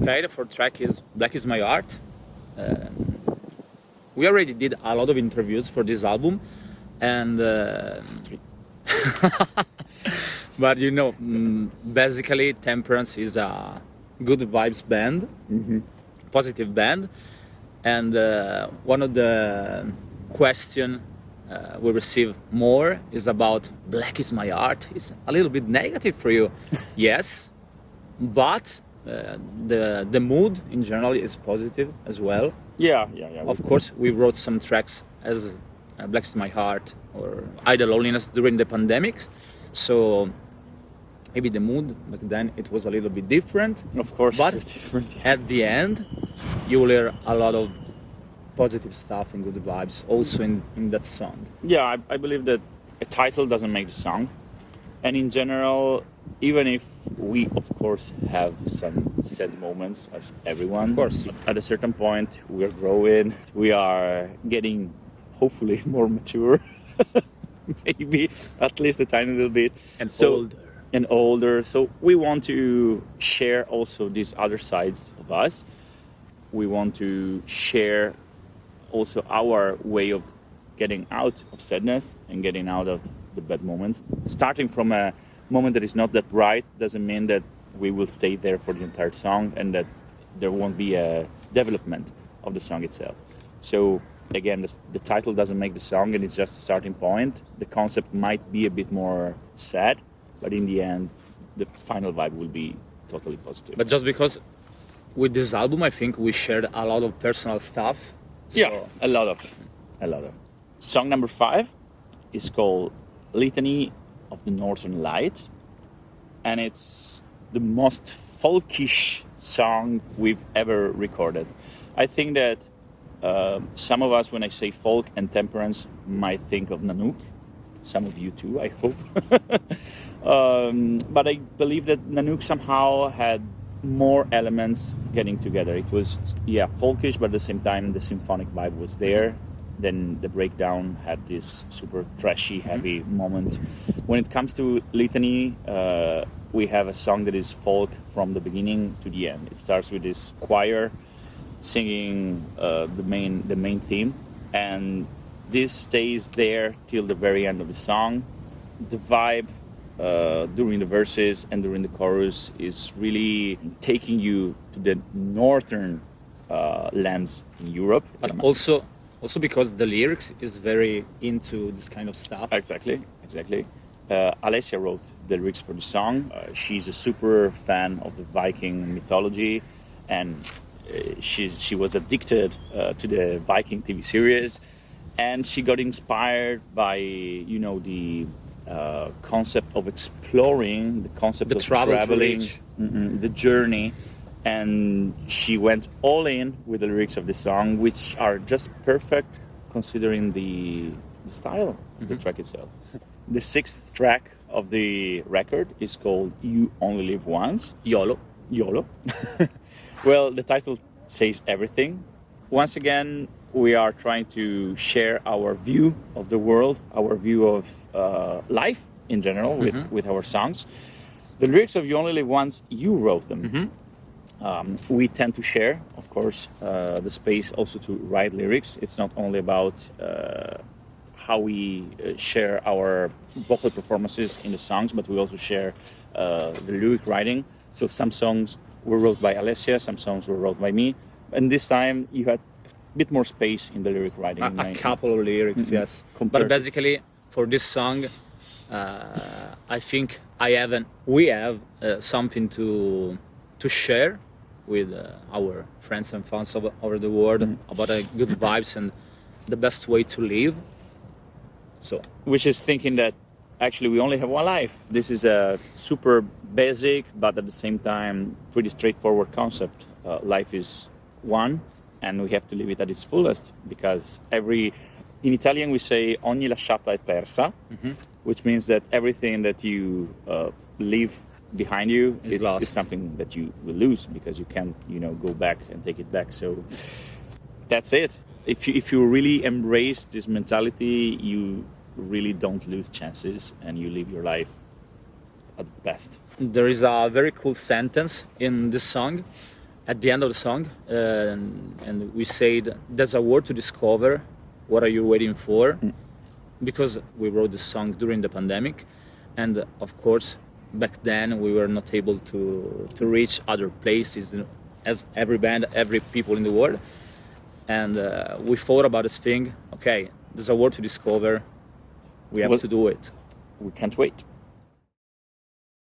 Okay, the fourth track is Black Is My Art. We already did a lot of interviews for this album, and but you know, basically Temperance is a good vibes band, positive band, and one of the question we receive more is about Black Is My Art. It's a little bit negative for you. Yes, but the mood in general is positive as well. Yeah. Of course, we wrote some tracks as Black Is My Heart or Idle Loneliness during the pandemics, so maybe the mood back then it was a little bit different. Of course, but it's different. at the end, you will hear a lot of positive stuff and good vibes also in that song. Yeah, I believe that a title doesn't make the song, and in general, even if we of course have some sad moments as everyone, of course, at a certain point we're growing, we are getting hopefully more mature, maybe at least a tiny little bit, and older. So we want to share also these other sides of us. We want to share also our way of getting out of sadness and getting out of the bad moments. Starting from a moment that is not that bright doesn't mean that we will stay there for the entire song and that there won't be a development of the song itself. So again, the title doesn't make the song, and it's just a starting point. The concept might be a bit more sad, but in the end, the final vibe will be totally positive. But just because with this album, I think we shared a lot of personal stuff. So yeah, a lot of. Song number 5 is called Litany of the Northern Light, and it's the most folkish song we've ever recorded. I think that some of us, when I say folk and temperance, might think of Nanook. Some of you too, I hope. But I believe that Nanook somehow had more elements getting together. It was, folkish, but at the same time the symphonic vibe was there. Then the breakdown had this super trashy, heavy moment. When it comes to Litany, we have a song that is folk from the beginning to the end. It starts with this choir singing the main theme, and this stays there till the very end of the song. The vibe during the verses and during the chorus is really taking you to the northern lands in Europe. But also because the lyrics is very into this kind of stuff. Exactly. Alessia wrote the lyrics for the song. She's a super fan of the Viking mythology, and she was addicted to the Viking TV series, and she got inspired by the concept of exploring, the concept of traveling, the journey. And she went all in with the lyrics of the song, which are just perfect considering the style of the track itself. The 6th track of the record is called You Only Live Once. YOLO. Well, the title says everything. Once again, we are trying to share our view of the world, our view of life in general with our songs. The lyrics of You Only Live Once, you wrote them. We tend to share, of course, the space also to write lyrics. It's not only about how we share our vocal performances in the songs, but we also share the lyric writing. So some songs were wrote by Alessia, some songs were wrote by me. And this time you had a bit more space in the lyric writing. A couple of lyrics, yes. But basically, for this song, I think we have something to share with our friends and fans over the world about good vibes and the best way to live. So, which is thinking that actually we only have one life. This is a super basic, but at the same time pretty straightforward concept. Life is one, and we have to live it at its fullest, because in Italian we say ogni lasciata è persa, which means that everything that you leave behind you is something that you will lose, because you can't go back and take it back. So that's it. If you really embrace this mentality, you really don't lose chances and you live your life at best. There is a very cool sentence in this song, at the end of the song, and we said, "There's a world to discover. What are you waiting for?" Because we wrote this song during the pandemic, and of course, back then we were not able to reach other places, as every band, every people in the world. And we thought about this thing. Okay, there's a world to discover. We have to do it. We can't wait.